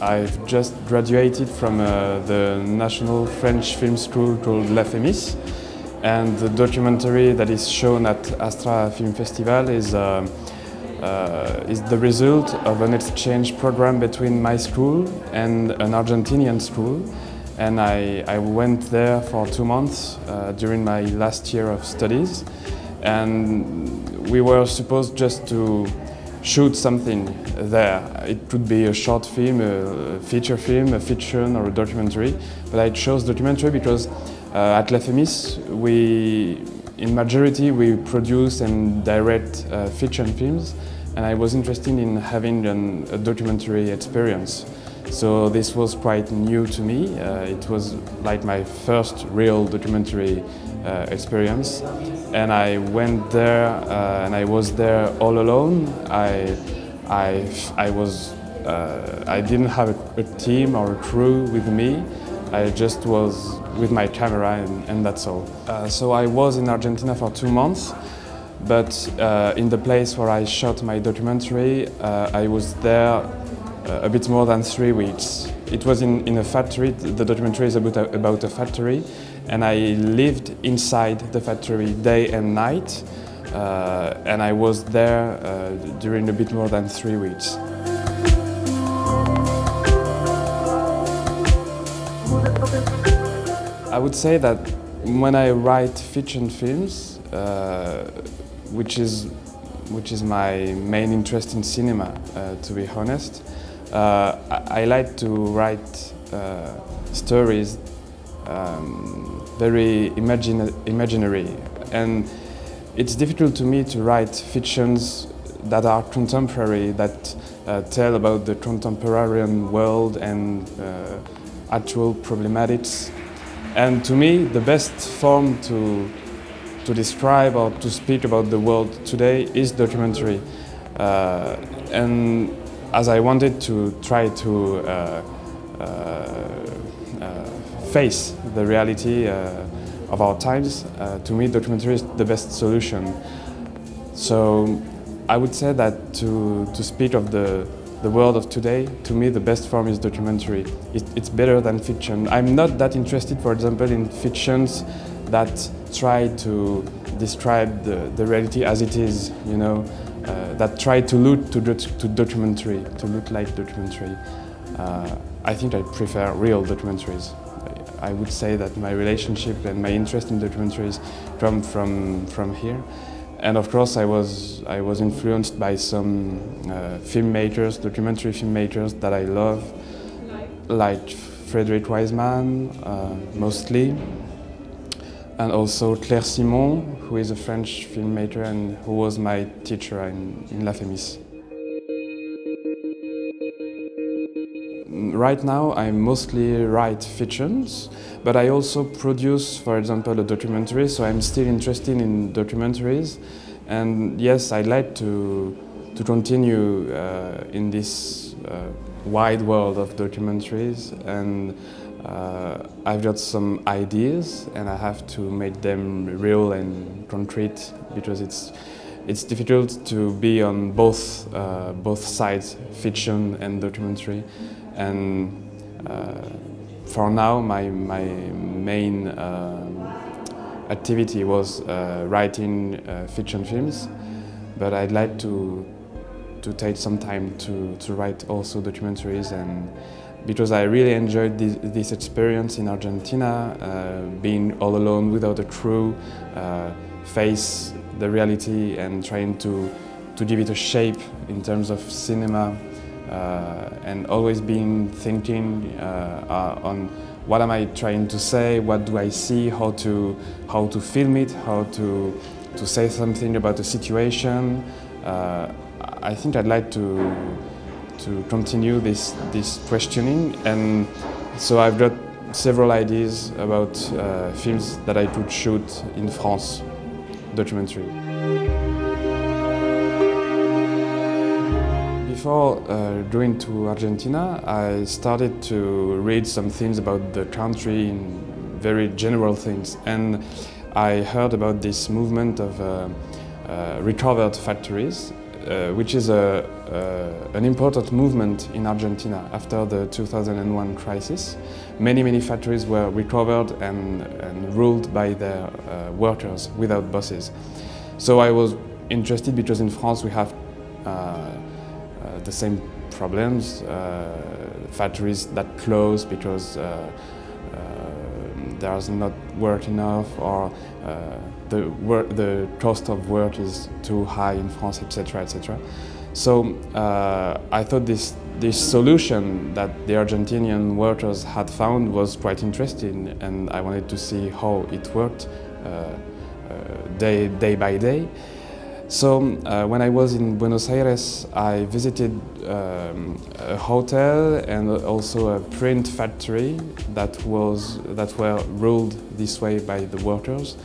I've just graduated from the National French Film School called La Fémis, and the documentary that is shown at Astra Film Festival is the result of an exchange program between my school and an Argentinian school. And I went there for 2 months during my last year of studies, and we were supposed just to shoot something there. It could be a short film, a feature film, a fiction or a documentary, but I chose documentary because at La Fémis in majority we produce and direct fiction films, and I was interested in having a documentary experience. So this was quite new to me. It was like my first real documentary experience, and I went there and I was there all alone. I didn't have a team or a crew with me. I just was with my camera and that's all. So I was in Argentina for 2 months, but in the place where I shot my documentary, I was there a bit more than 3 weeks. It was in a factory. The documentary is about a factory, and I lived inside the factory day and night, and I was there during a bit more than 3 weeks. I would say that when I write fiction films, which is my main interest in cinema, to be honest, I like to write stories very imaginary, and it's difficult to me to write fictions that are contemporary, that tell about the contemporary world and actual problematics. And to me, the best form to describe or to speak about the world today is documentary. And as I wanted to try to face the reality of our times, to me documentary is the best solution. So I would say that to speak of the world of today, to me the best form is documentary. It's better than fiction. I'm not that interested, for example, in fictions that try to describe the reality as it is, you know, that try to look to documentary, to look like documentary. I think I prefer real documentaries. I would say that my relationship and my interest in documentaries come from here. And of course I was influenced by some filmmakers, documentary filmmakers that I love, like Frédéric Wiseman, mostly, and also Claire Simon, who is a French filmmaker and who was my teacher in La Fémis. Right now I mostly write fictions, but I also produce, for example, a documentary, so I'm still interested in documentaries. And yes, I'd like to continue in this wide world of documentaries, and I've got some ideas and I have to make them real and concrete, because it's difficult to be on both sides, fiction and documentary. And for now, my main activity was writing fiction films, but I'd like to take some time to write also documentaries, and because I really enjoyed this experience in Argentina, being all alone without a crew, face the reality and trying to give it a shape in terms of cinema. And always been thinking on what am I trying to say, what do I see, how to film it, how to say something about the situation. I think I'd like to continue this questioning, and so I've got several ideas about films that I could shoot in France, documentary. Before going to Argentina, I started to read some things about the country, very general things, and I heard about this movement of recovered factories. which is an important movement in Argentina after the 2001 crisis. Many factories were recovered and ruled by their workers without bosses. So I was interested because in France we have the same problems, factories that close because there's not work enough, or the cost of work is too high in France, etc., etc. So I thought this solution that the Argentinian workers had found was quite interesting, and I wanted to see how it worked day by day. So when I was in Buenos Aires, I visited a hotel and also a print factory that were ruled this way by the workers.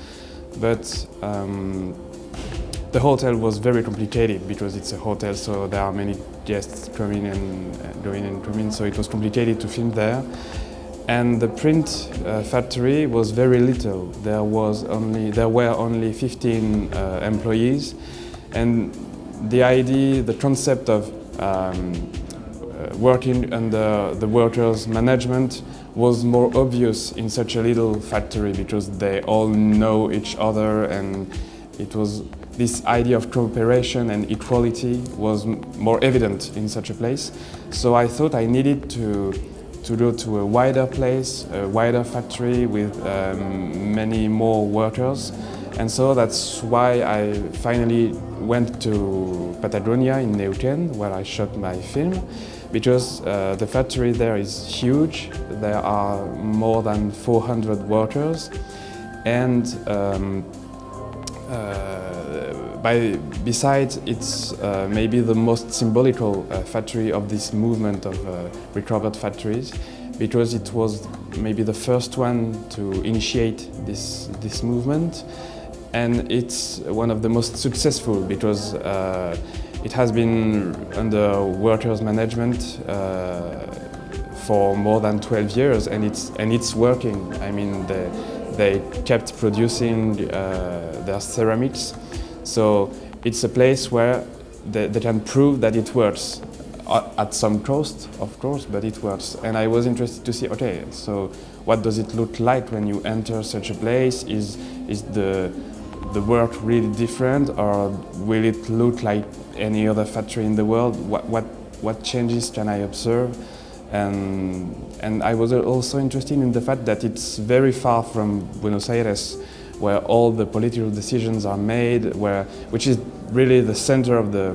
But the hotel was very complicated because it's a hotel, so there are many guests coming and going and coming, so it was complicated to film there. And the print factory was very little. There were only 15 employees, and the concept of working under the workers' management was more obvious in such a little factory because they all know each other, and it was this idea of cooperation and equality was more evident in such a place. So I thought I needed to go to a wider place, a wider factory with many more workers. And so that's why I finally went to Patagonia in Neuquén, where I shot my film, because the factory there is huge. There are more than 400 workers, and besides, it's maybe the most symbolical factory of this movement of recovered factories, because it was maybe the first one to initiate this movement, and it's one of the most successful because it has been under workers' management for more than 12 years, and it's working. I mean, they kept producing their ceramics, so it's a place where they can prove that it works. At some cost, of course, but it works. And I was interested to see, okay, so what does it look like when you enter such a place? Is the work really different, or will it look like any other factory in the world? What changes can I observe? And I was also interested in the fact that it's very far from Buenos Aires, where all the political decisions are made, which is really the center of the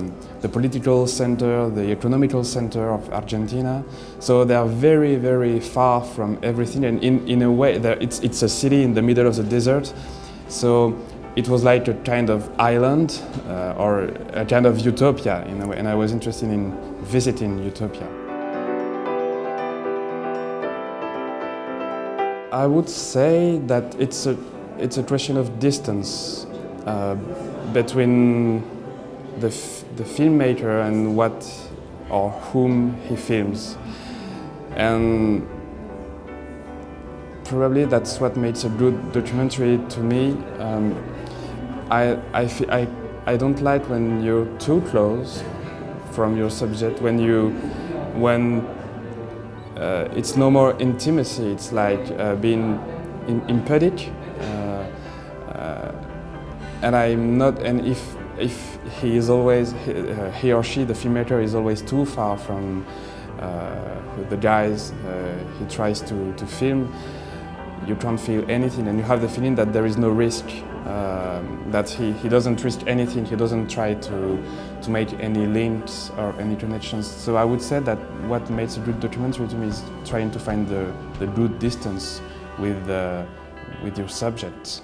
political center, the economical center of Argentina. So they are very far from everything, and in a way, it's a city in the middle of the desert. So it was like a kind of island or a kind of utopia in a way, and I was interested in visiting utopia. I would say that it's a question of distance between the filmmaker and what or whom he films, and probably that's what makes a good documentary to me. I don't like when you're too close from your subject, when it's no more intimacy. It's like being empathic. And I'm not. And if he is always, he or she, the filmmaker, is always too far from the guys he tries to film, you can't feel anything, and you have the feeling that there is no risk, that he doesn't risk anything, he doesn't try to make any links or any connections. So I would say that what makes a good documentary to me is trying to find the good distance with your subject.